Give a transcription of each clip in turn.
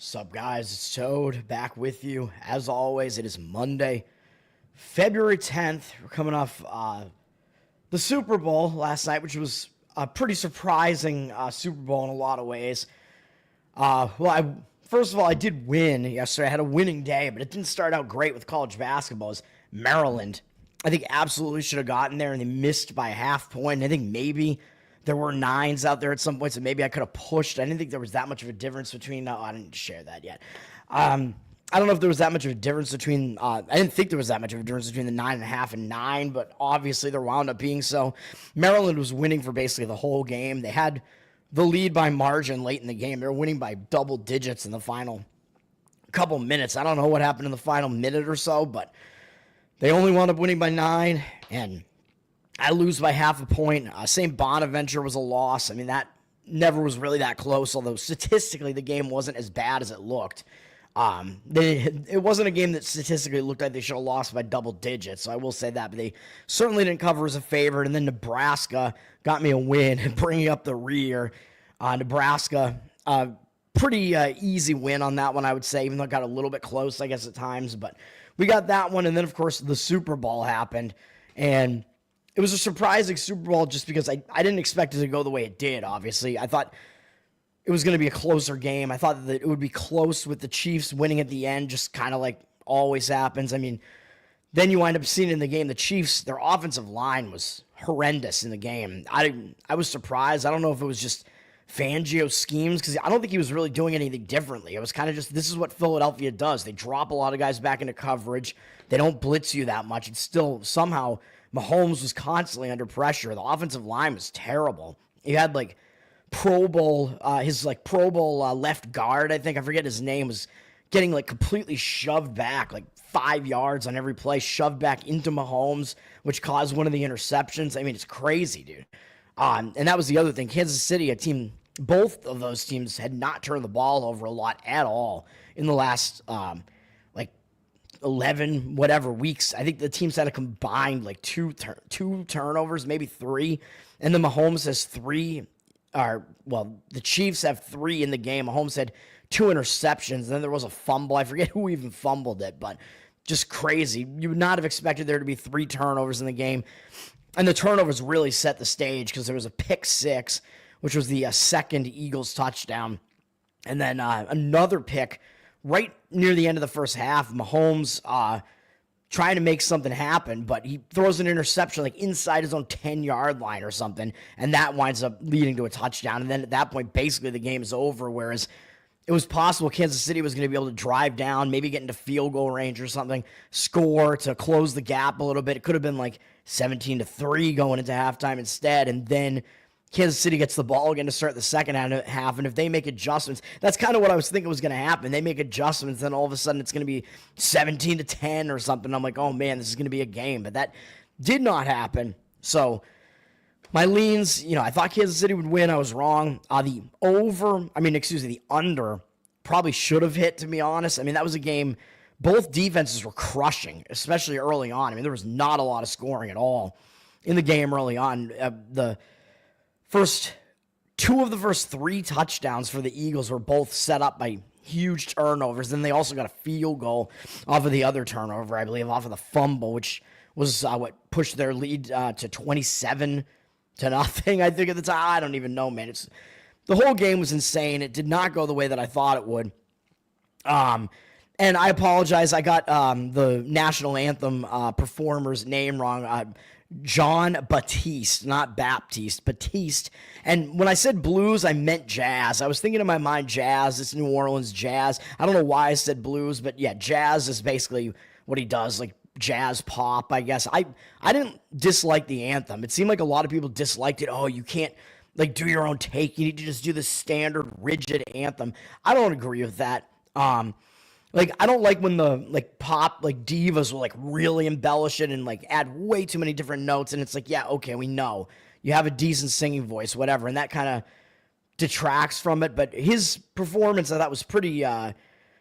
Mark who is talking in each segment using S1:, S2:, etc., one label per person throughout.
S1: Sup, guys? It's Toad back with you. As always, it is Monday, February 10th. We're coming off the Super Bowl last night, which was a pretty surprising Super Bowl in a lot of ways. First of all, I did win yesterday. I had a winning day, but it didn't start out great with college basketball. It was Maryland, I think, absolutely should have gotten there, and they missed by a half point. I think maybe there were nines out there at some point, so maybe I could have pushed. I didn't think there was that much of a difference between. No, I didn't share that yet. I don't know if there was that much of a difference between. I didn't think there was that much of a difference between the 9.5 and 9, but obviously there wound up being so. Maryland was winning for basically the whole game. They had the lead by margin late in the game. They were winning by double digits in the final couple minutes. I don't know what happened in the final minute or so, but they only wound up winning by 9, and I lose by half a point. St. Bonaventure was a loss. I mean, that never was really that close, although statistically the game wasn't as bad as it looked. It wasn't a game that statistically looked like they should have lost by double digits, so I will say that, but they certainly didn't cover as a favorite. And then Nebraska got me a win, bringing up the rear. Nebraska, pretty easy win on that one, I would say, even though it got a little bit close, I guess, at times. But we got that one, and then, of course, the Super Bowl happened, and it was a surprising Super Bowl just because I didn't expect it to go the way it did, obviously. I thought it was going to be a closer game. I thought that it would be close with the Chiefs winning at the end, just kind of like always happens. I mean, then you wind up seeing in the game, the Chiefs, their offensive line was horrendous in the game. I was surprised. I don't know if it was just Fangio's schemes, because I don't think he was really doing anything differently. It was kind of just, this is what Philadelphia does. They drop a lot of guys back into coverage. They don't blitz you that much. It's still somehow Mahomes was constantly under pressure. The offensive line was terrible. He had like Pro Bowl, Pro Bowl left guard, I think, I forget his name, was getting like completely shoved back, like 5 yards on every play, shoved back into Mahomes, which caused one of the interceptions. I mean, it's crazy, dude. And that was the other thing. Kansas City, both of those teams had not turned the ball over a lot at all in the last 11 whatever weeks. I think the teams had a combined like two turnovers, maybe 3, and then Mahomes has 3. The Chiefs have 3 in the game. Mahomes had 2 interceptions, and then there was a fumble. I forget who even fumbled it, but just crazy. You would not have expected there to be 3 turnovers in the game, and the turnovers really set the stage because there was a pick 6, which was the second Eagles touchdown, and then another pick right near the end of the first half. Mahomes trying to make something happen, but he throws an interception like inside his own 10-yard line or something, and that winds up leading to a touchdown. And then at that point, basically the game is over, whereas it was possible Kansas City was going to be able to drive down, maybe get into field goal range or something, score to close the gap a little bit. It could have been like 17-3 going into halftime instead, and then Kansas City gets the ball again to start the second half, and if they make adjustments, that's kind of what I was thinking was going to happen. They make adjustments, then all of a sudden it's going to be 17-10 or something. I'm like, oh man, this is going to be a game, but that did not happen. So my leans, I thought Kansas City would win. I was wrong. The under probably should have hit, to be honest. I mean, that was a game both defenses were crushing, especially early on. I mean, there was not a lot of scoring at all in the game early on. The first 2 of the first 3 touchdowns for the Eagles were both set up by huge turnovers. Then they also got a field goal off of the other turnover, I believe, off of the fumble, which was what pushed their lead to 27-0, I think, at the time. I don't even know, man. The whole game was insane. It did not go the way that I thought it would. And I apologize. I got the national anthem performer's name wrong. John Batiste, not Baptiste, Batiste. And when I said blues, I meant jazz. I was thinking in my mind jazz. It's New Orleans jazz. I don't know why I said blues, but yeah, jazz is basically what he does, like jazz pop, I guess. I didn't dislike the anthem. It seemed like a lot of people disliked it. Oh, you can't like do your own take. You need to just do the standard rigid anthem. I don't agree with that. I don't like when the pop divas will really embellish it and add way too many different notes, and it's like, yeah, okay, we know you have a decent singing voice, whatever, and that kind of detracts from it. But his performance, I thought, was pretty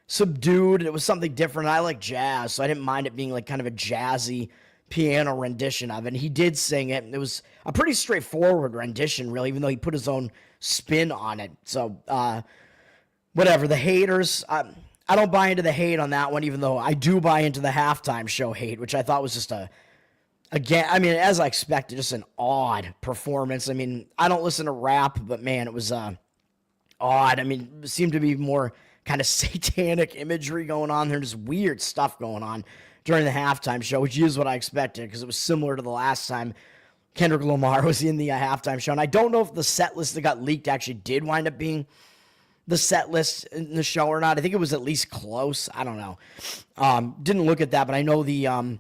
S1: subdued. It was something different. I like jazz, so I didn't mind it being kind of a jazzy piano rendition of it. And he did sing it. It was a pretty straightforward rendition, really, even though he put his own spin on it. So whatever, the haters, I don't buy into the hate on that one, even though I do buy into the halftime show hate, which I thought was just again, I mean, as I expected, just an odd performance. I mean, I don't listen to rap, but man, it was odd. I mean, it seemed to be more kind of satanic imagery going on there, just weird stuff going on during the halftime show, which is what I expected because it was similar to the last time Kendrick Lamar was in the halftime show. And I don't know if the set list that got leaked actually did wind up being the set list in the show or not. I think it was at least close. I don't know. Didn't look at that, but I know the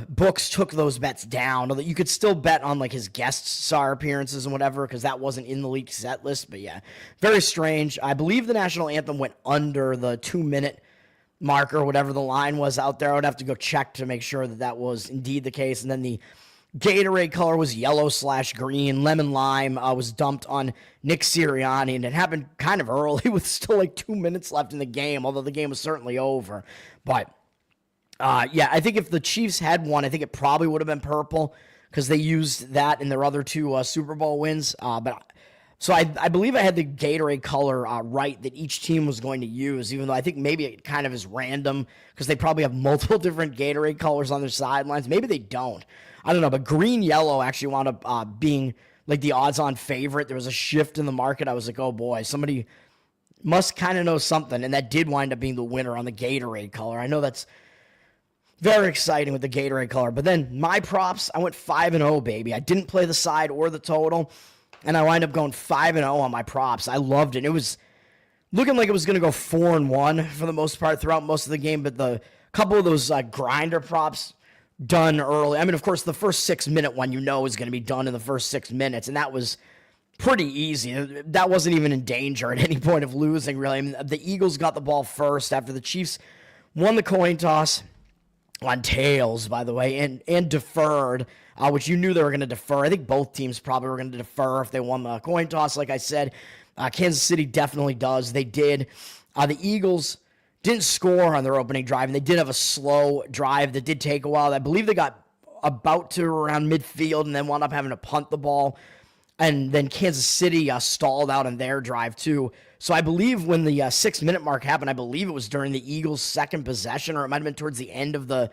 S1: books took those bets down. You could still bet on like his guest star appearances and whatever because that wasn't in the leaked set list. But yeah, very strange. I believe the national anthem went under the 2-minute marker, whatever the line was out there. I would have to go check to make sure that that was indeed the case. And then the Gatorade color was yellow/green. Lemon lime was dumped on Nick Sirianni, and it happened kind of early with still like 2 minutes left in the game, although the game was certainly over. But yeah, I think if the Chiefs had won, I think it probably would have been purple because they used that in their other two Super Bowl wins. So I believe I had the Gatorade color right that each team was going to use, even though I think maybe it kind of is random because they probably have multiple different Gatorade colors on their sidelines. Maybe they don't. I don't know, but green-yellow actually wound up being like the odds-on favorite. There was a shift in the market. I was like, oh boy, somebody must kind of know something, and that did wind up being the winner on the Gatorade color. I know that's very exciting with the Gatorade color. But then my props, I went 5-0, baby. I didn't play the side or the total, and I wind up going 5-0 on my props. I loved it. It was looking like it was going to go 4-1 for the most part throughout most of the game, but the couple of those grinder props done early. I mean, of course, the first 6-minute one is going to be done in the first 6 minutes, and that was pretty easy. That wasn't even in danger at any point of losing, really. I mean, the Eagles got the ball first after the Chiefs won the coin toss on tails, by the way, and deferred, which you knew they were going to defer. I think both teams probably were going to defer if they won the coin toss. Like I said, Kansas City definitely does. They did. The Eagles didn't score on their opening drive, and they did have a slow drive that did take a while. I believe they got about to around midfield and then wound up having to punt the ball. And then Kansas City stalled out on their drive, too. So I believe when the 6-minute mark happened, I believe it was during the Eagles' second possession, or it might have been towards the end of the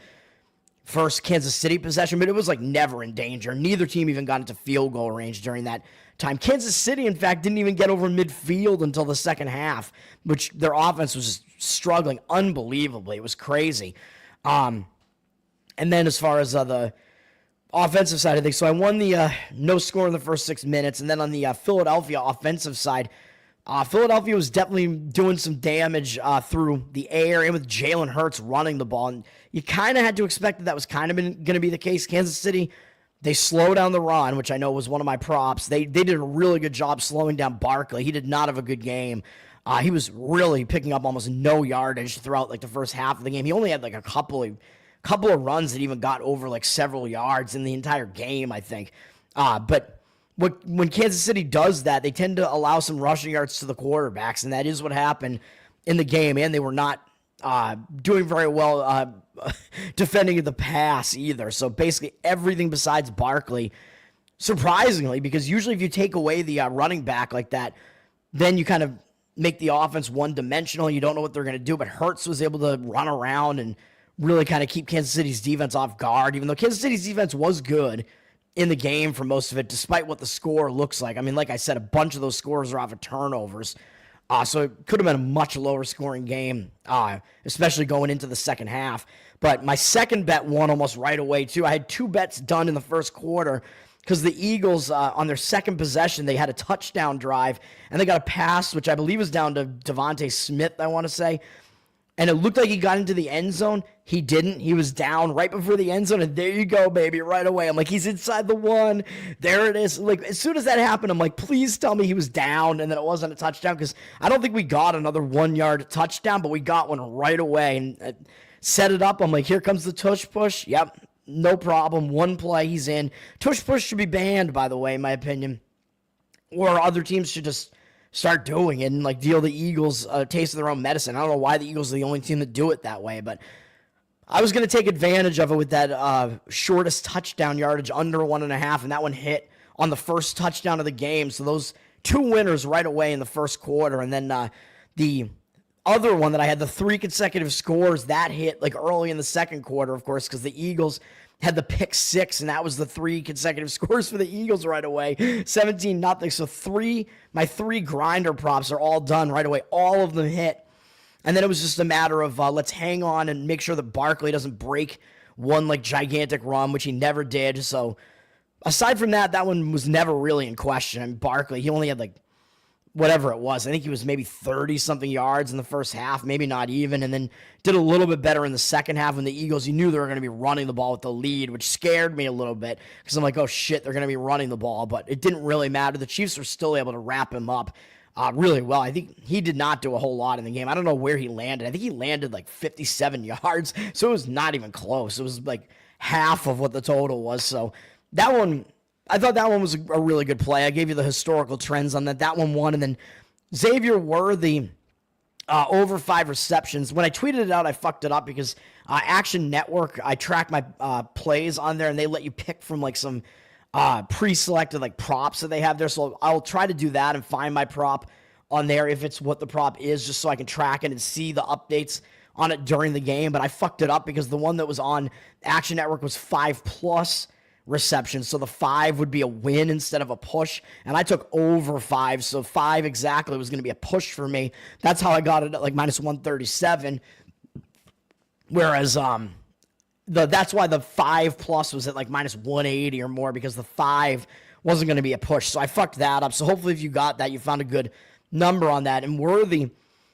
S1: first Kansas City possession, but it was like never in danger. Neither team even got into field goal range during that time. Kansas City, in fact, didn't even get over midfield until the second half, which their offense was just struggling unbelievably. It was crazy. And then as far as the offensive side of things, so I won the no score in the first 6 minutes, and then on the Philadelphia offensive side, Philadelphia was definitely doing some damage through the air and with Jalen Hurts running the ball. And you kind of had to expect that was kind of going to be the case. Kansas City, they slowed down the run, which I know was one of my props. They did a really good job slowing down Barkley. He did not have a good game. He was really picking up almost no yardage throughout like the first half of the game. He only had like a couple of runs that even got over like several yards in the entire game, I think. But when Kansas City does that, they tend to allow some rushing yards to the quarterbacks, and that is what happened in the game. And they were not doing very well defending the pass either. So basically everything besides Barkley, surprisingly, because usually if you take away the running back like that, then you kind of make the offense one-dimensional. You don't know what they're going to do, but Hurts was able to run around and really kind of keep Kansas City's defense off guard, even though Kansas City's defense was good in the game for most of it, despite what the score looks like. I mean, like I said, a bunch of those scores are off of turnovers. So it could have been a much lower scoring game, especially going into the second half. But my second bet won almost right away, too. I had 2 bets done in the first quarter because the Eagles, on their second possession, they had a touchdown drive, and they got a pass, which I believe was down to Devontae Smith, I want to say. And it looked like he got into the end zone. He didn't. He was down right before the end zone, and there you go, baby, right away. I'm like, he's inside the one. There it is. Like, as soon as that happened, I'm like, please tell me he was down and that it wasn't a touchdown, because I don't think we got another 1-yard touchdown, but we got one right away and set it up. I'm like, here comes the tush push. Yep, no problem. One play, he's in. Tush push should be banned, by the way, in my opinion, or other teams should just start doing it and like deal the Eagles a taste of their own medicine. I don't know why the Eagles are the only team that do it that way, but I was going to take advantage of it with that shortest touchdown yardage under 1.5, and that one hit on the first touchdown of the game. So those two winners right away in the first quarter. And then the other one that I had, the 3 consecutive scores, that hit like early in the second quarter, of course, because the Eagles had the pick 6, and that was the 3 consecutive scores for the Eagles right away. 17-0. So my 3 grinder props are all done right away. All of them hit. And then it was just a matter of let's hang on and make sure that Barkley doesn't break one like gigantic run, which he never did. So aside from that, that one was never really in question. I mean, Barkley, he only had like whatever it was. I think he was maybe 30-something yards in the first half, maybe not even, and then did a little bit better in the second half when the Eagles, you knew they were going to be running the ball with the lead, which scared me a little bit because I'm like, oh shit, they're going to be running the ball, but it didn't really matter. The Chiefs were still able to wrap him up really well. I think he did not do a whole lot in the game. I don't know where he landed. I think he landed like 57 yards, so it was not even close. It was like half of what the total was, so that one, I thought that one was a really good play. I gave you the historical trends on that. That one won. And then Xavier Worthy, over 5 receptions. When I tweeted it out, I fucked it up because Action Network, I track my plays on there, and they let you pick from like some pre-selected like props that they have there. So I'll try to do that and find my prop on there if it's what the prop is, just so I can track it and see the updates on it during the game. But I fucked it up because the one that was on Action Network was 5+ receptions, so the 5 would be a win instead of a push, and I took over 5, so 5 exactly was going to be a push for me. That's how I got it at like -137, whereas that's why the 5+ was at like -180 or more, because the 5 wasn't going to be a push, so I fucked that up. So hopefully if you got that, you found a good number on that. And Worthy,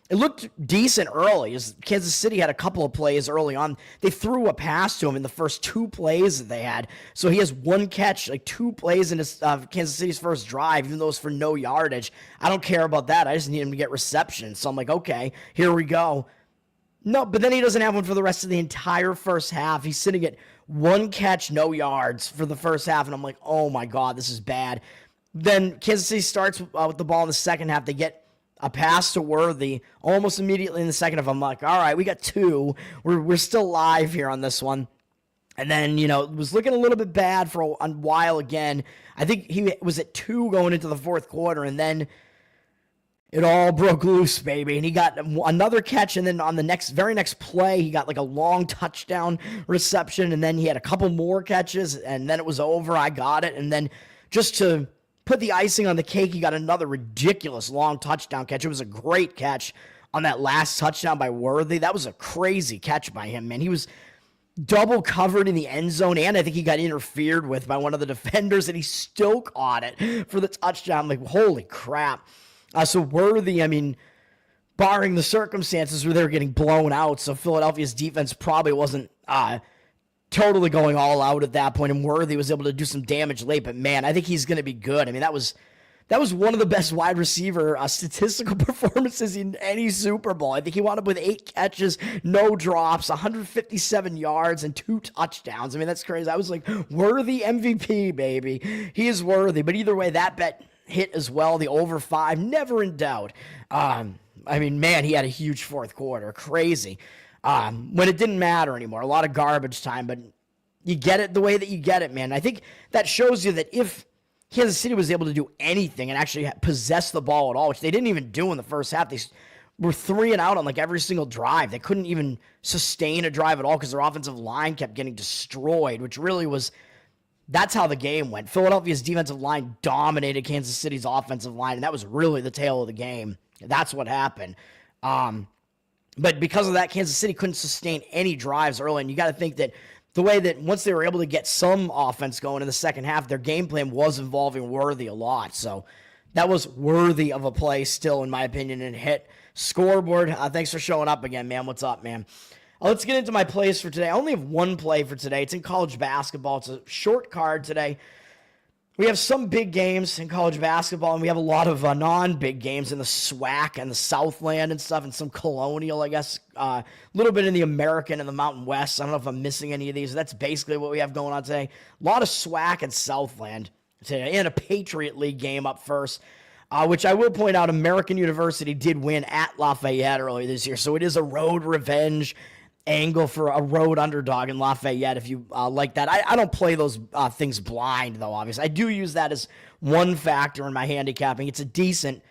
S1: it looked decent early, as Kansas City had a couple of plays early on. They threw a pass to him in the first 2 plays that they had. So he has 1 catch, like 2 plays in his, Kansas City's first drive, even though it's for no yardage. I don't care about that. I just need him to get reception. So I'm like, okay, here we go. No, but then he doesn't have one for the rest of the entire first half. He's sitting at 1 catch, no yards for the first half. And I'm like, oh my God, this is bad. Then Kansas City starts with the ball in the second half. They get a pass to Worthy almost immediately in the second half. I'm like, all right, we got 2. We're still live here on this one. And then, it was looking a little bit bad for a while again. I think he was at 2 going into the fourth quarter, and then it all broke loose, baby. And he got another catch, and then on the very next play, he got like a long touchdown reception, and then he had a couple more catches, and then it was over. I got it, and then just to put the icing on the cake, he got another ridiculous long touchdown catch. It was a great catch on that last touchdown by Worthy. That was a crazy catch by him, man. He was double covered in the end zone, and I think he got interfered with by one of the defenders, and he still caught it for the touchdown. I'm like, holy crap. So Worthy, I mean, barring the circumstances where they were getting blown out, so Philadelphia's defense probably wasn't totally going all out at that point, and Worthy was able to do some damage late, but man, I think he's going to be good. I mean, that was one of the best wide receiver statistical performances in any Super Bowl. I think he wound up with 8 catches, no drops, 157 yards, and 2 touchdowns. I mean, that's crazy. I was like, Worthy MVP, baby. He is worthy, but either way, that bet hit as well, the over 5, never in doubt. I mean, man, he had a huge fourth quarter, crazy. When it didn't matter anymore. A lot of garbage time, but you get it the way that you get it, man. I think that shows you that if Kansas City was able to do anything and actually possess the ball at all, which they didn't even do in the first half, they were 3 and out on like every single drive. They couldn't even sustain a drive at all because their offensive line kept getting destroyed, which really was, that's how the game went. Philadelphia's defensive line dominated Kansas City's offensive line, and that was really the tale of the game. That's what happened. But because of that, Kansas City couldn't sustain any drives early, and you got to think that the way that once they were able to get some offense going in the second half, their game plan was involving Worthy a lot. So that was worthy of a play still, in my opinion, and hit scoreboard. Thanks for showing up again, man. What's up, man? Let's get into my plays for today. I only have one play for today. It's in college basketball. It's a short card today. We have some big games in college basketball, and we have a lot of non-big games in the SWAC and the Southland and stuff, and some Colonial, I guess. A little bit in the American and the Mountain West. I don't know if I'm missing any of these. That's basically what we have going on today. A lot of SWAC and Southland today, and a Patriot League game up first, which I will point out, American University did win at Lafayette earlier this year, so it is a road revenge angle for a road underdog in Lafayette if you like that. I don't play those things blind, though, obviously. I do use that as one factor in my handicapping. It's a decent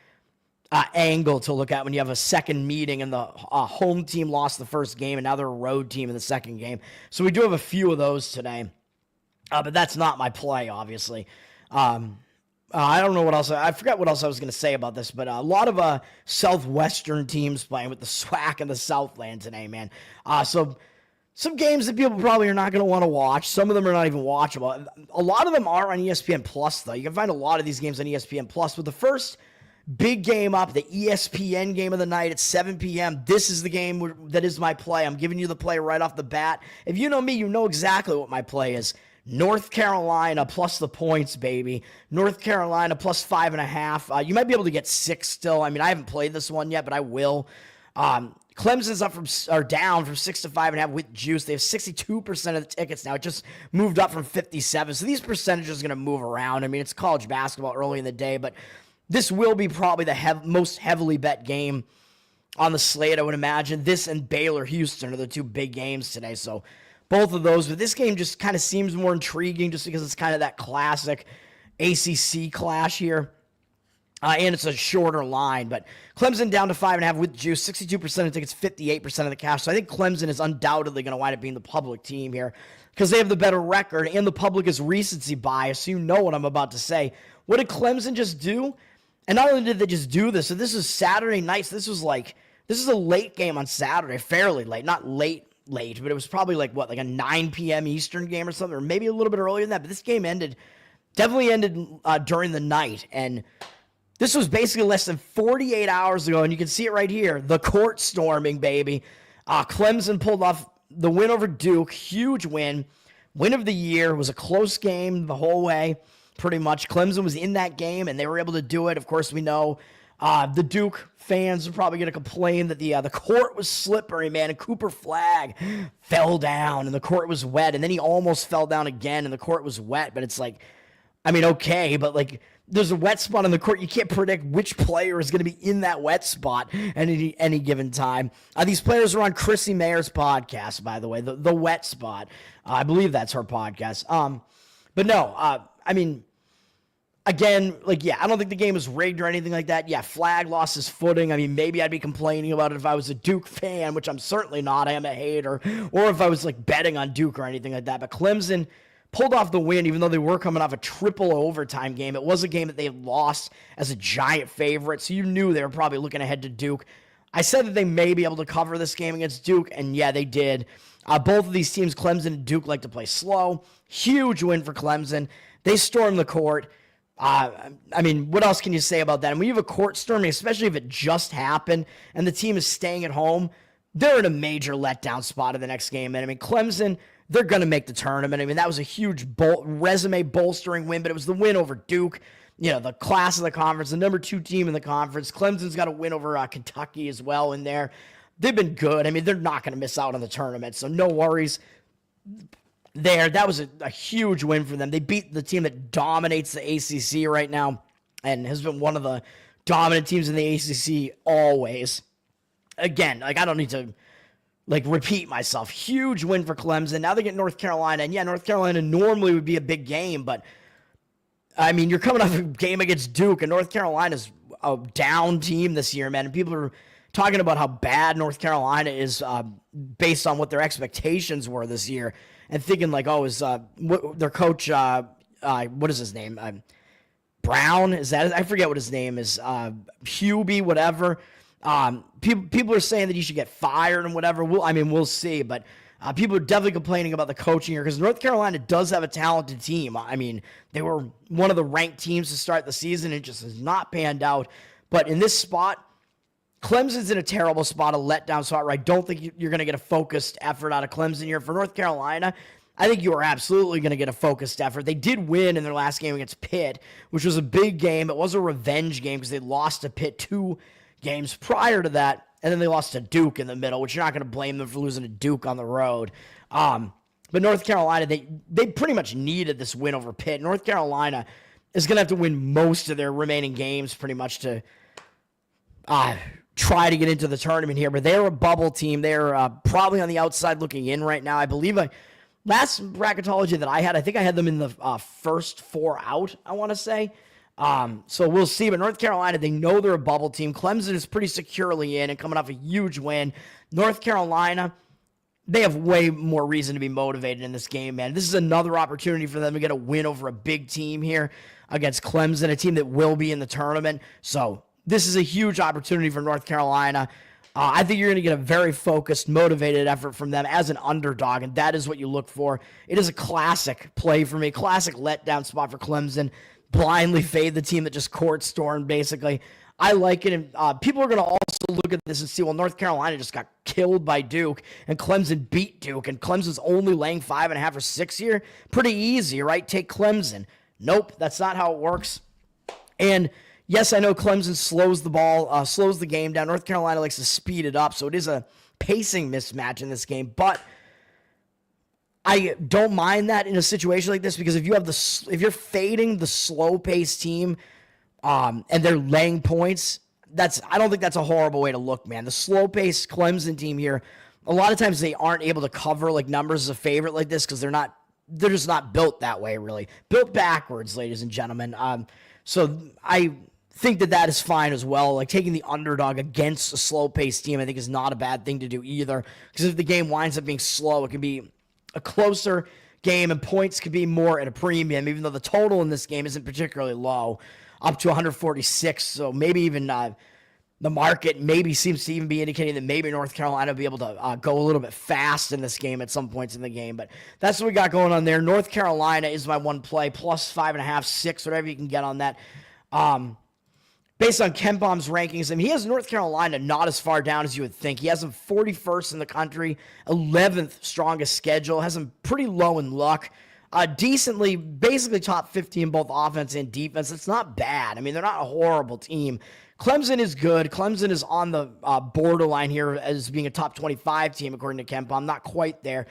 S1: angle to look at when you have a second meeting and the home team lost the first game and now they're a road team in the second game. So we do have a few of those today. But that's not my play, obviously. I don't know what else. I forgot what else I was going to say about this, but a lot of Southwestern teams playing with the SWAC and the Southland today, man. So some games that people probably are not going to want to watch. Some of them are not even watchable. A lot of them are on ESPN Plus, though. You can find a lot of these games on ESPN Plus. But the first big game up, the ESPN game of the night at 7 p.m. This is the game that is my play. I'm giving you the play right off the bat. If you know me, you know exactly what my play is. North Carolina plus the points, baby. North Carolina plus 5.5. You might be able to get 6 still. I mean, I haven't played this one yet, but I will. Clemson's down from 6 to 5.5 with juice. They have 62% of the tickets now. It just moved up from 57. So these percentages are going to move around. I mean, it's college basketball early in the day, but this will be probably the most heavily bet game on the slate, I would imagine. This and Baylor-Houston are the two big games today, so both of those. But this game just kind of seems more intriguing just because it's kind of that classic ACC clash here. And it's a shorter line, but Clemson down to 5.5 with juice, 62% of tickets, 58% of the cash. So I think Clemson is undoubtedly going to wind up being the public team here because they have the better record and the public is recency bias. So you know what I'm about to say. What did Clemson just do? And not only did they just do this, so this is Saturday night. So this is a late game on Saturday, fairly late, not late, but it was probably like a 9 p.m. Eastern game or something, or maybe a little bit earlier than that. But this game definitely ended during the night, and this was basically less than 48 hours ago, and you can see it right here. The court storming, baby. Clemson pulled off the win over Duke. Huge win. Win of the year. It was a close game the whole way, pretty much. Clemson was in that game, and they were able to do it. Of course, we know the Duke fans are probably going to complain that the court was slippery, man, and Cooper Flagg fell down, and the court was wet, and then he almost fell down again, and the court was wet. But it's like, I mean, okay, but like, there's a wet spot on the court. You can't predict which player is going to be in that wet spot at any given time. These players are on Chrissy Mayer's podcast, by the way, the wet spot. I believe that's her podcast. But no, I mean, again, I don't think the game was rigged or anything like that. Yeah, Flagg lost his footing. I mean, maybe I'd be complaining about it if I was a Duke fan, which I'm certainly not. I am a hater. Or if I was betting on Duke or anything like that. But Clemson pulled off the win, even though they were coming off a triple overtime game. It was a game that they lost as a giant favorite, so you knew they were probably looking ahead to Duke. I said that they may be able to cover this game against Duke, and yeah, they did. Both of these teams, Clemson and Duke, like to play slow. Huge win for Clemson. They stormed the court. I mean, what else can you say about that? And when you have a court storming, especially if it just happened and the team is staying at home, they're in a major letdown spot in the next game. And I mean, Clemson, they're going to make the tournament. I mean, that was a huge resume bolstering win, but it was the win over Duke, the class of the conference, the number 2 team in the conference. Clemson's got a win over Kentucky as well in there. They've been good. I mean, they're not going to miss out on the tournament, so no worries there. That was a huge win for them. They beat the team that dominates the ACC right now and has been one of the dominant teams in the ACC always. Again, I don't need to repeat myself. Huge win for Clemson. Now they get North Carolina. And yeah, North Carolina normally would be a big game, but I mean, you're coming off a game against Duke, and North Carolina's a down team this year, man. And people are talking about how bad North Carolina is based on what their expectations were this year, and thinking is their coach, what is his name? Brown? Is that? I forget what his name is. Hubie, whatever. People are saying that he should get fired and whatever. We'll see. But people are definitely complaining about the coaching here because North Carolina does have a talented team. I mean, they were one of the ranked teams to start the season. It just has not panned out. But in this spot, Clemson's in a terrible spot, a letdown spot where I don't think you're going to get a focused effort out of Clemson here. For North Carolina, I think you are absolutely going to get a focused effort. They did win in their last game against Pitt, which was a big game. It was a revenge game because they lost to Pitt 2 games prior to that, and then they lost to Duke in the middle, which you're not going to blame them for losing to Duke on the road. But North Carolina, they pretty much needed this win over Pitt. North Carolina is going to have to win most of their remaining games pretty much to try to get into the tournament here, but they're a bubble team. They're probably on the outside looking in right now. I believe last bracketology that I had, I think I had them in the first 4 out, I want to say. So we'll see. But North Carolina, they know they're a bubble team. Clemson is pretty securely in and coming off a huge win. North Carolina, they have way more reason to be motivated in this game, man. This is another opportunity for them to get a win over a big team here against Clemson, a team that will be in the tournament. So this is a huge opportunity for North Carolina. I think you're going to get a very focused, motivated effort from them as an underdog, and that is what you look for. It is a classic play for me, classic letdown spot for Clemson. Blindly fade the team that just court stormed, basically. I like it, and people are going to also look at this and see, well, North Carolina just got killed by Duke, and Clemson beat Duke, and Clemson's only laying 5.5 or 6 here. Pretty easy, right? Take Clemson. Nope, that's not how it works. And yes, I know Clemson slows the ball, slows the game down. North Carolina likes to speed it up, so it is a pacing mismatch in this game. But I don't mind that in a situation like this, because if you're fading the slow-paced team and they're laying points, I don't think that's a horrible way to look, man. The slow-paced Clemson team here, a lot of times they aren't able to cover like numbers as a favorite like this because they're just not built that way, really. Built backwards, ladies and gentlemen. So I think that is fine as well. Like taking the underdog against a slow-paced team, I think is not a bad thing to do either. Because if the game winds up being slow, it can be a closer game and points could be more at a premium, even though the total in this game isn't particularly low, up to 146. So maybe even the market maybe seems to even be indicating that maybe North Carolina will be able to go a little bit fast in this game at some points in the game. But that's what we got going on there. North Carolina is my one play, plus 5.5, 6, whatever you can get on that. Based on Ken Palm's rankings, he has North Carolina not as far down as you would think. He has them 41st in the country, 11th strongest schedule, has them pretty low in luck. Decently, basically top 50 in both offense and defense. It's not bad. They're not a horrible team. Clemson is good. Clemson is on the borderline here as being a top 25 team, according to Ken Palm. Not quite there.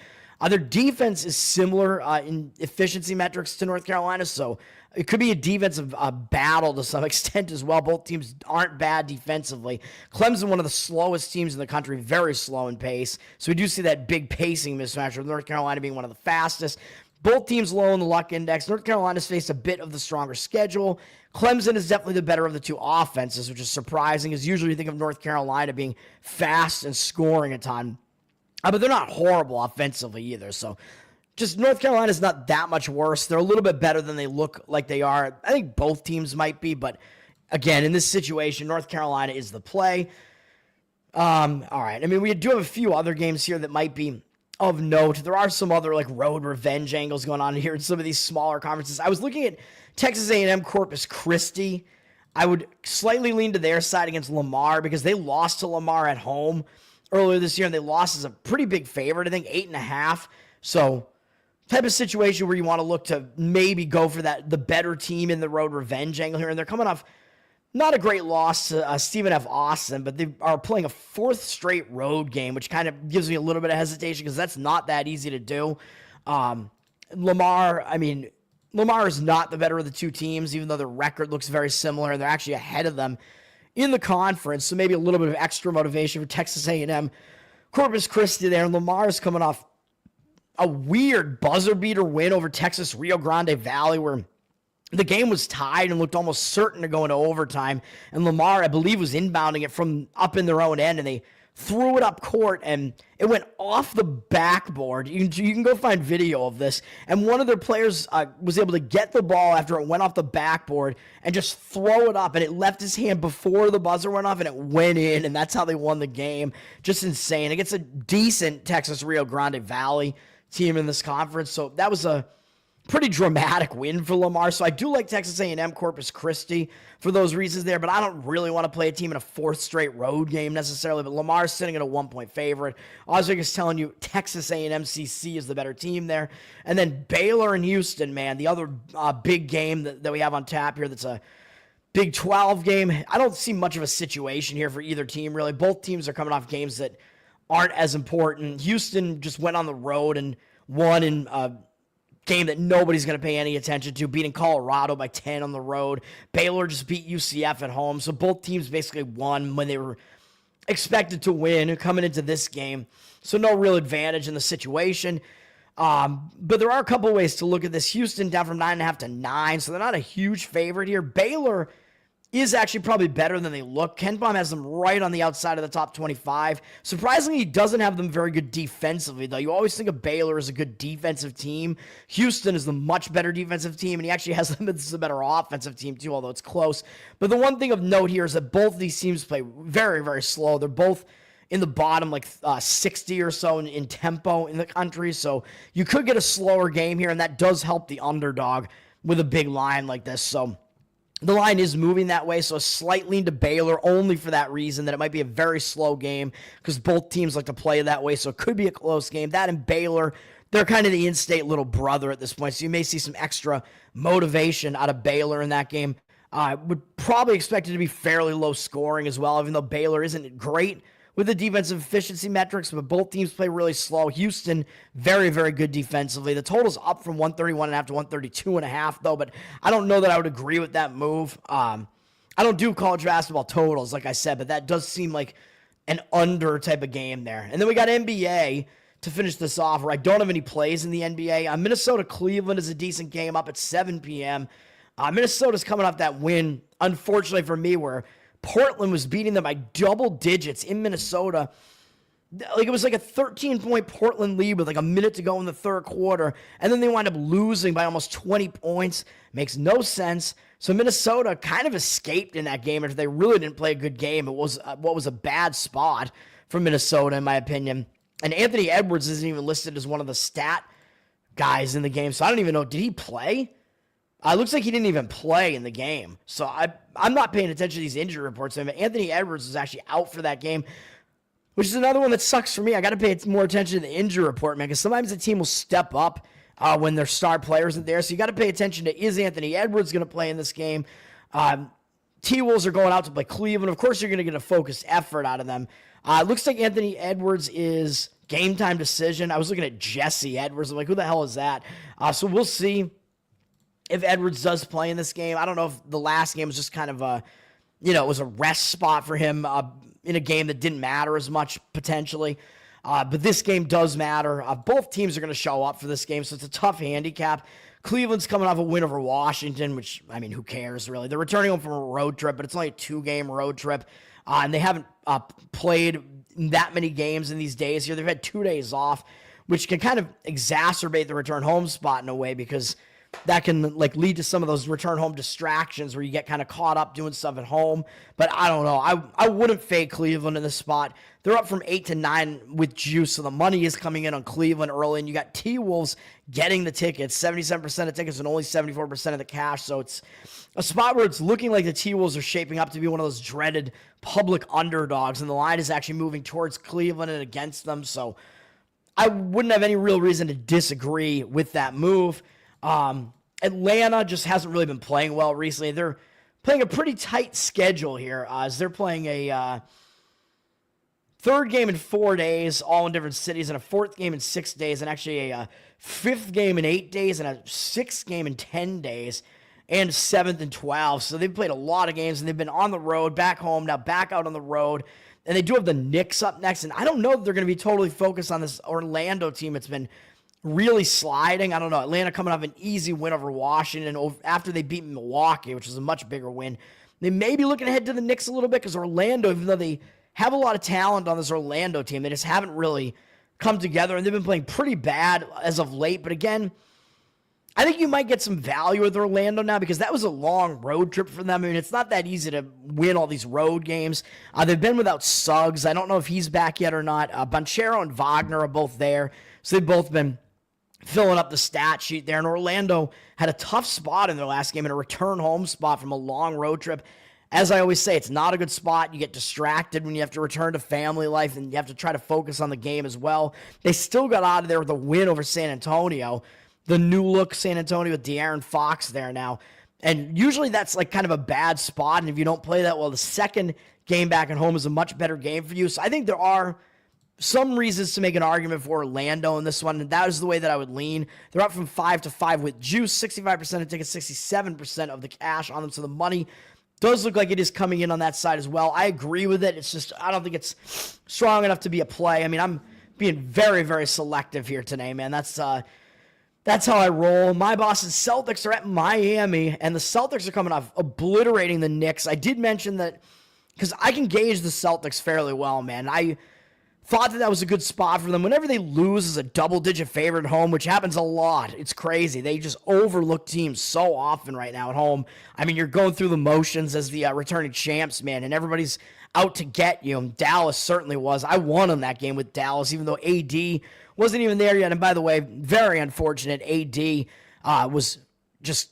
S1: Their defense is similar in efficiency metrics to North Carolina, so it could be a defensive battle to some extent as well. Both teams aren't bad defensively. Clemson, one of the slowest teams in the country, very slow in pace. So we do see that big pacing mismatch with North Carolina being one of the fastest. Both teams low in the luck index. North Carolina's faced a bit of the stronger schedule. Clemson is definitely the better of the two offenses, which is surprising, as usually you think of North Carolina being fast and scoring a ton. But they're not horrible offensively either, so just North Carolina's not that much worse. They're a little bit better than they look like they are. I think both teams might be, but again, in this situation, North Carolina is the play. All right. We do have a few other games here that might be of note. There are some other like road revenge angles going on here in some of these smaller conferences. I was looking at Texas A&M Corpus Christi. I would slightly lean to their side against Lamar because they lost to Lamar at home earlier this year, and they lost as a pretty big favorite, I think 8.5. So type of situation where you want to look to maybe go for the better team in the road revenge angle here. And they're coming off not a great loss to Stephen F. Austin, but they are playing a fourth straight road game, which kind of gives me a little bit of hesitation because that's not that easy to do. Lamar is not the better of the two teams, even though their record looks very similar, and they're actually ahead of them in the conference. So maybe a little bit of extra motivation for Texas A&M Corpus Christi there. And Lamar is coming off a weird buzzer beater win over Texas Rio Grande Valley, where the game was tied and looked almost certain to go into overtime. And Lamar, I believe, was inbounding it from up in their own end, and they threw it up court, and it went off the backboard. You can go find video of this. And one of their players was able to get the ball after it went off the backboard and just throw it up, and it left his hand before the buzzer went off, and it went in, and that's how they won the game. Just insane. Against a decent Texas Rio Grande Valley team in this conference. So that was a pretty dramatic win for Lamar. So I do like Texas A&M Corpus Christi for those reasons there, but I don't really want to play a team in a fourth straight road game necessarily. But Lamar's sitting at a 1-point favorite. Oswig is telling you Texas A&M CC is the better team there. And then Baylor and Houston, man, the other big game that we have on tap here that's a Big 12 game. I don't see much of a situation here for either team, really. Both teams are coming off games that aren't as important. Houston just went on the road and won in game that nobody's going to pay any attention to, beating Colorado by 10 on the road. Baylor just beat UCF at home. So both teams basically won when they were expected to win coming into this game. So no real advantage in the situation. But there are a couple ways to look at this. Houston down from 9.5 to 9, so they're not a huge favorite here. Baylor is actually probably better than they look. KenPom has them right on the outside of the top 25. Surprisingly, he doesn't have them very good defensively, though. You always think of Baylor as a good defensive team. Houston is the much better defensive team, and he actually has them as a better offensive team, too, although it's close. But the one thing of note here is that both of these teams play very, very slow. They're both in the bottom, like 60 or so in tempo in the country, so you could get a slower game here, and that does help the underdog with a big line like this. So the line is moving that way, so a slight lean to Baylor only for that reason, that it might be a very slow game because both teams like to play that way, so it could be a close game. That and Baylor, they're kind of the in-state little brother at this point, so you may see some extra motivation out of Baylor in that game. I would probably expect it to be fairly low scoring as well, even though Baylor isn't great with the defensive efficiency metrics, but both teams play really slow. Houston, very, very good defensively. The total's up from 131.5 to 132.5, though, but I don't know that I would agree with that move. I don't do college basketball totals, like I said, but that does seem like an under type of game there. And then we got NBA to finish this off, where I don't have any plays in the NBA. Minnesota-Cleveland is a decent game up at 7 p.m. Minnesota's coming off that win, unfortunately for me, where Portland was beating them by double digits in Minnesota. Like, it was like a 13-point Portland lead with like a minute to go in the third quarter, and then they wind up losing by almost 20 points. Makes no sense. So Minnesota kind of escaped in that game if they really didn't play a good game. It was what was a bad spot for Minnesota, in my opinion. And Anthony Edwards isn't even listed as one of the stat guys in the game, so I don't even know. Did he play? It looks like he didn't even play in the game. So I'm not paying attention to these injury reports. Anthony Edwards was actually out for that game, which is another one that sucks for me. I got to pay more attention to the injury report, man, because sometimes the team will step up when their star player isn't there. So you got to pay attention to, is Anthony Edwards going to play in this game? T-Wolves are going out to play Cleveland. Of course, you're going to get a focused effort out of them. It looks like Anthony Edwards is game time decision. I was looking at Jesse Edwards. I'm like, who the hell is that? So we'll see if Edwards does play in this game. I don't know if the last game was just kind of it was a rest spot for him in a game that didn't matter as much, potentially. But this game does matter. Both teams are going to show up for this game, so it's a tough handicap. Cleveland's coming off a win over Washington, which, I mean, who cares, really? They're returning home from a road trip, but it's only a 2-game road trip. And they haven't played that many games in these days here. They've had 2 days off, which can kind of exacerbate the return home spot in a way, because that can lead to some of those return home distractions where you get kind of caught up doing stuff at home. But I don't know. I wouldn't fade Cleveland in this spot. They're up from 8 to 9 with juice, so the money is coming in on Cleveland early. And you got T-Wolves getting the tickets, 77% of tickets and only 74% of the cash. So it's a spot where it's looking like the T-Wolves are shaping up to be one of those dreaded public underdogs, and the line is actually moving towards Cleveland and against them. So I wouldn't have any real reason to disagree with that move. Atlanta just hasn't really been playing well recently. They're playing a pretty tight schedule here, as they're playing a third game in 4 days, all in different cities, and a fourth game in 6 days, and actually a fifth game in 8 days, and a sixth game in 10 days, and seventh and 12. So they've played a lot of games, and they've been on the road, back home, now back out on the road. And they do have the Knicks up next, and I don't know if they're going to be totally focused on this Orlando team. It's been really sliding. I don't know. Atlanta coming off an easy win over Washington after they beat Milwaukee, which is a much bigger win. They may be looking ahead to the Knicks a little bit, because Orlando, even though they have a lot of talent on this Orlando team, they just haven't really come together, and they've been playing pretty bad as of late. But again, I think you might get some value with Orlando now, because that was a long road trip for them. I mean, it's not that easy to win all these road games. They've been without Suggs. I don't know if he's back yet or not. Banchero and Wagner are both there, so they've both been filling up the stat sheet there. And Orlando had a tough spot in their last game, and a return home spot from a long road trip. As I always say, it's not a good spot. You get distracted when you have to return to family life, and you have to try to focus on the game as well. They still got out of there with a win over San Antonio, the new look San Antonio with De'Aaron Fox there now. And usually that's like kind of a bad spot, and if you don't play that well, the second game back at home is a much better game for you. So I think there are some reasons to make an argument for Orlando in this one, and that is the way that I would lean. They're up from 5 to 5 with juice, 65% of tickets, 67% of the cash on them, so the money does look like it is coming in on that side as well. I agree with it. It's just, I don't think it's strong enough to be a play. I mean, I'm being very, very selective here today, man. That's how I roll. My Boston Celtics are at Miami, and the Celtics are coming off obliterating the Knicks. I did mention that because I can gauge the Celtics fairly well, man. I thought that was a good spot for them. Whenever they lose as a double-digit favorite at home, which happens a lot, it's crazy. They just overlook teams so often right now at home. I mean, you're going through the motions as the returning champs, man, and everybody's out to get you. And Dallas certainly was. I won on that game with Dallas, even though AD wasn't even there yet. And by the way, very unfortunate. AD was just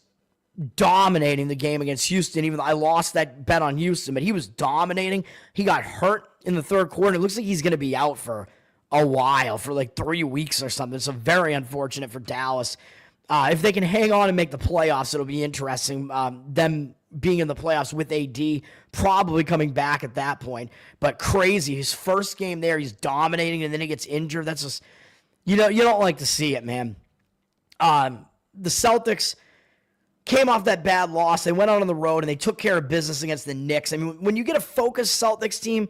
S1: dominating the game against Houston. Even though I lost that bet on Houston, but he was dominating. He got hurt in the third quarter. It looks like he's going to be out for a while, for like 3 weeks or something. So very unfortunate for Dallas. If they can hang on and make the playoffs, it'll be interesting. Them being in the playoffs with AD, probably coming back at that point. But crazy. His first game there, he's dominating, and then he gets injured. That's just, you don't like to see it, man. The Celtics came off that bad loss. They went out on the road, and they took care of business against the Knicks. I mean, when you get a focused Celtics team,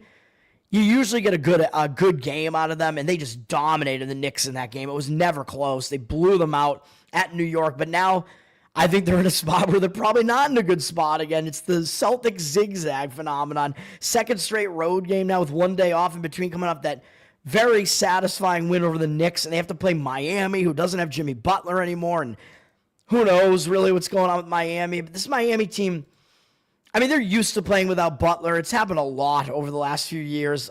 S1: you usually get a good game out of them, and they just dominated the Knicks in that game. It was never close. They blew them out at New York, but now I think they're in a spot where they're probably not in a good spot again. It's the Celtics zigzag phenomenon. Second straight road game now with 1 day off in between, coming off that very satisfying win over the Knicks, and they have to play Miami, who doesn't have Jimmy Butler anymore, and who knows really what's going on with Miami. But this Miami team, I mean, they're used to playing without Butler. It's happened a lot over the last few years.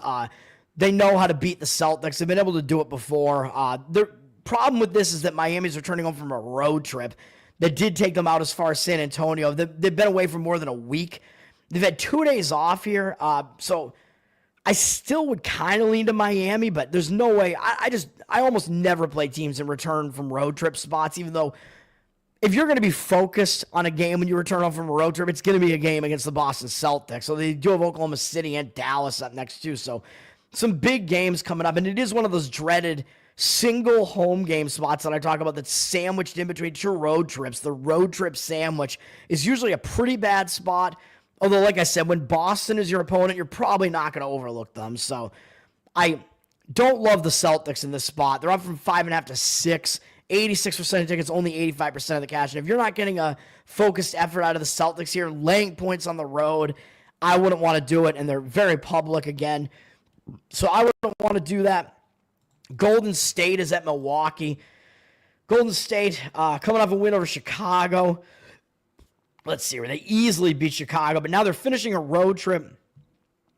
S1: They know how to beat the Celtics. They've been able to do it before. The problem with this is that Miami's returning home from a road trip that did take them out as far as San Antonio. They've been away for more than a week. They've had 2 days off here. So I still would kind of lean to Miami, but there's no way. I almost never play teams in return from road trip spots, even though if you're going to be focused on a game when you return home from a road trip, it's going to be a game against the Boston Celtics. So they do have Oklahoma City and Dallas up next too. So some big games coming up, and it is one of those dreaded single home game spots that I talk about that's sandwiched in between 2 road trips. The road trip sandwich is usually a pretty bad spot. Although, like I said, when Boston is your opponent, you're probably not going to overlook them. So I don't love the Celtics in this spot. They're up from 5.5 to 6. 86% of tickets, only 85% of the cash. And if you're not getting a focused effort out of the Celtics here, laying points on the road, I wouldn't want to do it. And they're very public again. So I wouldn't want to do that. Golden State is at Milwaukee. Golden State coming off a win over Chicago. Let's see, where they easily beat Chicago, but now they're finishing a road trip.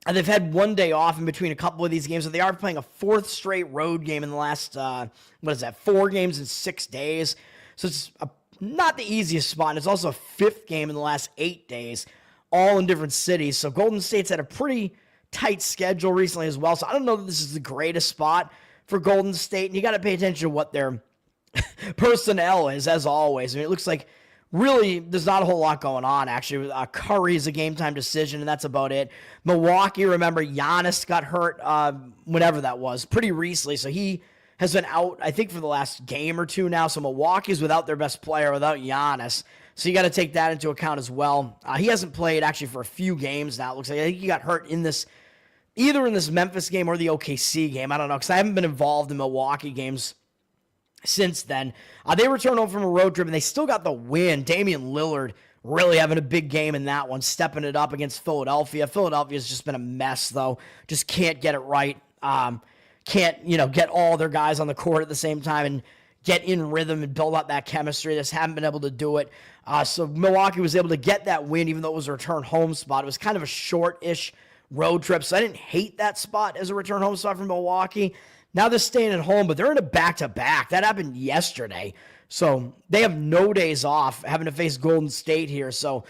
S1: And they've had 1 day off in between a couple of these games, so they are playing a 4th straight road game in the last, 4 games in 6 days. So it's not the easiest spot, and it's also a 5th game in the last 8 days, all in different cities. So Golden State's had a pretty tight schedule recently as well, so I don't know that this is the greatest spot for Golden State, and you got to pay attention to what their personnel is, as always. I mean, it looks like really, there's not a whole lot going on, actually. Curry is a game-time decision, and that's about it. Milwaukee, remember, Giannis got hurt whenever that was, pretty recently. So he has been out, I think, for the last game or 2 now. So Milwaukee's without their best player, without Giannis. So you got to take that into account as well. He hasn't played, actually, for a few games now. It looks like I think he got hurt in this, either in this Memphis game or the OKC game. I don't know, because I haven't been involved in Milwaukee games since then. They returned home from a road trip, and they still got the win. Damian Lillard really having a big game in that one, stepping it up against Philadelphia. Philadelphia's just been a mess, though. Just can't get it right. Can't, get all their guys on the court at the same time and get in rhythm and build up that chemistry. Just haven't been able to do it. So Milwaukee was able to get that win, even though it was a return home spot. It was kind of a short-ish road trip, so I didn't hate that spot as a return home spot from Milwaukee. Now they're staying at home, but they're in a back-to-back. That happened yesterday. So they have no days off having to face Golden State here. So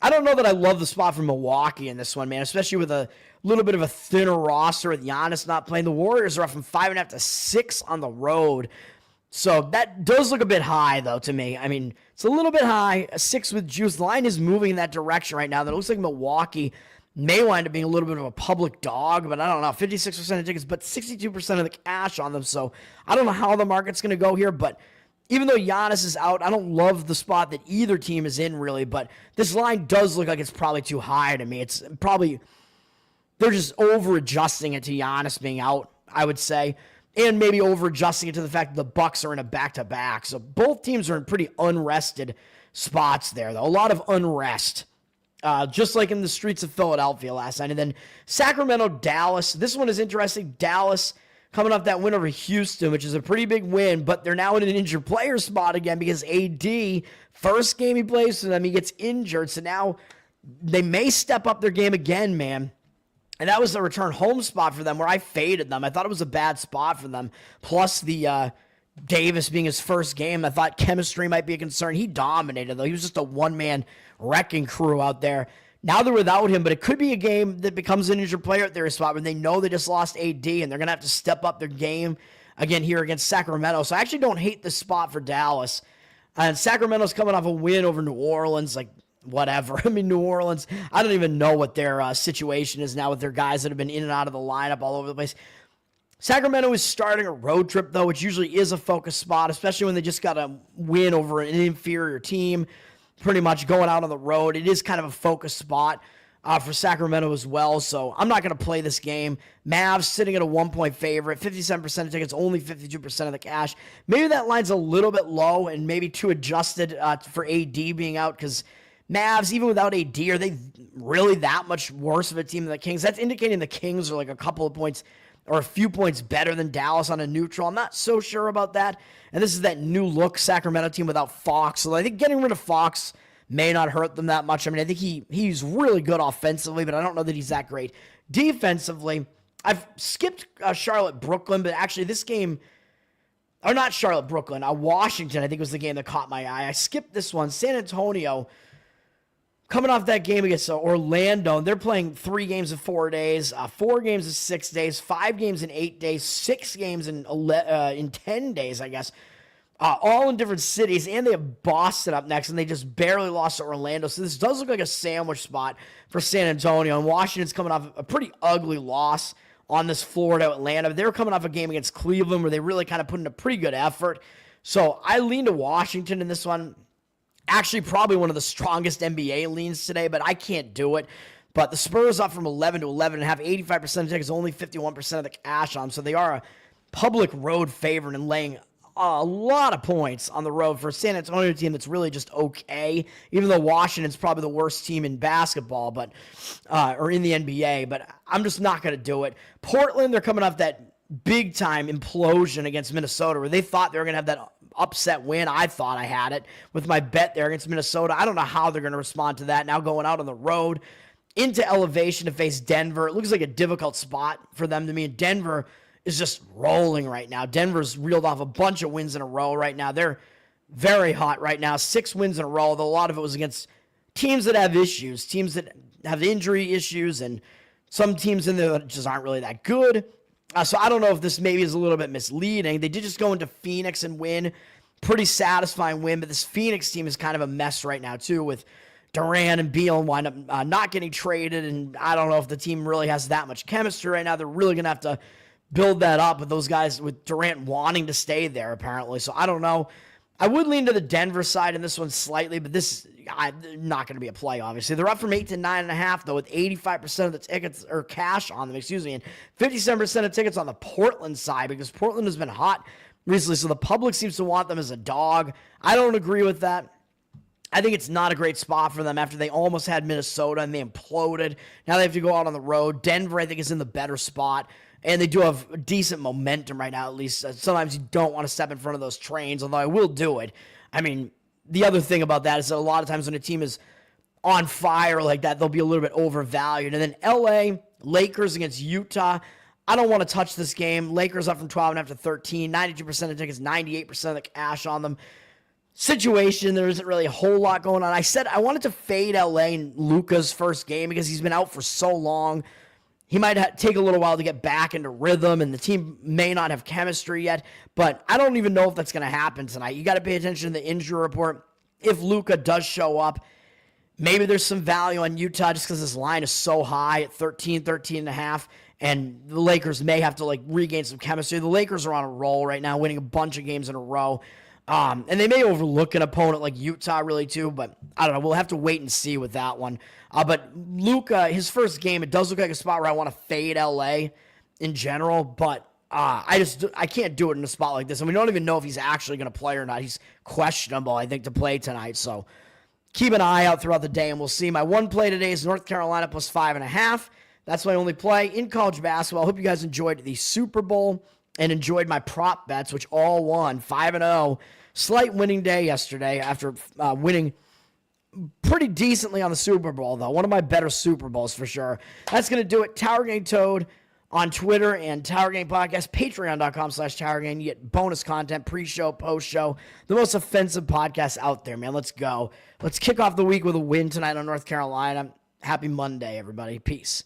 S1: I don't know that I love the spot for Milwaukee in this one, man, especially with a little bit of a thinner roster with Giannis not playing. The Warriors are up from 5.5 to 6 on the road. So that does look a bit high, though, to me. I mean, it's a little bit high. A 6 with juice. The line is moving in that direction right now. That looks like Milwaukee may wind up being a little bit of a public dog, but I don't know, 56% of tickets, but 62% of the cash on them, so I don't know how the market's going to go here, but even though Giannis is out, I don't love the spot that either team is in, really, but this line does look like it's probably too high to me. It's probably, they're just over-adjusting it to Giannis being out, I would say. and maybe over adjusting it to the fact that the Bucks are in a back-to-back. So both teams are in pretty unrested spots there, though. A lot of unrest. Just like in the streets of Philadelphia last night. And then Sacramento, Dallas. This one is interesting. Dallas coming off that win over Houston, which is a pretty big win, but they're now in an injured player spot again because AD, first game he plays for them, he gets injured. So now they may step up their game again, man. And that was the return home spot for them where I faded them. I thought it was a bad spot for them. Plus the Davis being his first game, I thought chemistry might be a concern. He dominated, though. He was just a one-man wrecking crew out there. Now they're without him, but it could be a game that becomes an injured player at their spot when they know they just lost AD, and they're going to have to step up their game again here against Sacramento. So I actually don't hate this spot for Dallas. And Sacramento's coming off a win over New Orleans, like, whatever. I mean, New Orleans, I don't even know what their situation is now with their guys that have been in and out of the lineup all over the place. Sacramento is starting a road trip, though, which usually is a focus spot, especially when they just got a win over an inferior team, pretty much going out on the road. It is kind of a focus spot for Sacramento as well, so I'm not going to play this game. Mavs sitting at a 1-point favorite, 57% of tickets, only 52% of the cash. Maybe that line's a little bit low and maybe too adjusted for AD being out because Mavs, even without AD, are they really that much worse of a team than the Kings? That's indicating the Kings are like a couple of points or a few points better than Dallas on a neutral. I'm not so sure about that. And this is that new look Sacramento team without Fox. So I think getting rid of Fox may not hurt them that much. I mean, I think he's really good offensively, but I don't know that he's that great. Defensively, I've skipped Charlotte-Brooklyn, but actually this game, or not Charlotte-Brooklyn, Washington, I think was the game that caught my eye. I skipped this one. San Antonio, coming off that game against Orlando, they're playing 3 games in 4 days, 4 games in 6 days, 5 games in 8 days, 6 games in 10 days, I guess, all in different cities, and they have Boston up next, and they just barely lost to Orlando. So this does look like a sandwich spot for San Antonio, and Washington's coming off a pretty ugly loss on this Florida-Atlanta. They were coming off a game against Cleveland where they really kind of put in a pretty good effort. So I lean to Washington in this one. Actually, probably one of the strongest NBA leans today, but I can't do it. But the Spurs up from 11 to 11 and have 85% of tickets, only 51% of the cash on them. So they are a public road favorite and laying a lot of points on the road for a San Antonio team that's really just okay, even though Washington's probably the worst team in basketball, but or in the NBA. But I'm just not going to do it. Portland, they're coming off that big-time implosion against Minnesota where they thought they were going to have that upset win. I thought I had it with my bet there against Minnesota. I don't know how they're going to respond to that. Now going out on the road into elevation to face Denver. It looks like a difficult spot for them to me. And Denver is just rolling right now. Denver's reeled off a bunch of wins in a row right now. They're very hot right now. 6 wins in a row, though a lot of it was against teams that have issues, teams that have injury issues, and some teams in there that just aren't really that good. So I don't know if this maybe is a little bit misleading. They did just go into Phoenix and win. Pretty satisfying win, but this Phoenix team is kind of a mess right now, too, with Durant and Beal wind up not getting traded, and I don't know if the team really has that much chemistry right now. They're really going to have to build that up with those guys, with Durant wanting to stay there, apparently. So I don't know. I would lean to the Denver side in this one slightly, but this not going to be a play, obviously. They're up from 8 to 9.5, though, with 85% of the tickets, or cash on them, and 57% of tickets on the Portland side, because Portland has been hot recently, so the public seems to want them as a dog. I don't agree with that. I think it's not a great spot for them after they almost had Minnesota and they imploded. Now they have to go out on the road. Denver, I think, is in the better spot. And they do have decent momentum right now, at least. Sometimes you don't want to step in front of those trains, although I will do it. I mean, the other thing about that is that a lot of times when a team is on fire like that, they'll be a little bit overvalued. And then LA, Lakers against Utah. I don't want to touch this game. Lakers up from 12.5 to 13. 92% of tickets, 98% of the cash on them. Situation, there isn't really a whole lot going on. I said I wanted to fade LA in Luka's first game because he's been out for so long. He might take a little while to get back into rhythm, and the team may not have chemistry yet, but I don't even know if that's going to happen tonight. You got to pay attention to the injury report. If Luka does show up, maybe there's some value on Utah just because this line is so high at 13.5, and the Lakers may have to regain some chemistry. The Lakers are on a roll right now, winning a bunch of games in a row. And they may overlook an opponent like Utah really too, but I don't know. We'll have to wait and see with that one. But Luka, his first game, it does look like a spot where I want to fade LA in general, but I can't do it in a spot like this. And we don't even know if he's actually going to play or not. He's questionable, I think, to play tonight. So keep an eye out throughout the day, and we'll see. My one play today is North Carolina plus 5.5. That's my only play in college basketball. I hope you guys enjoyed the Super Bowl and enjoyed my prop bets, which all won 5-0. Slight winning day yesterday after winning pretty decently on the Super Bowl, though. One of my better Super Bowls for sure. That's going to do it. Tower Gang Toad on Twitter and Tower Gang Podcast, patreon.com/Tower Gang. You get bonus content, pre-show, post-show, the most offensive podcast out there, man. Let's go. Let's kick off the week with a win tonight on North Carolina. Happy Monday, everybody. Peace.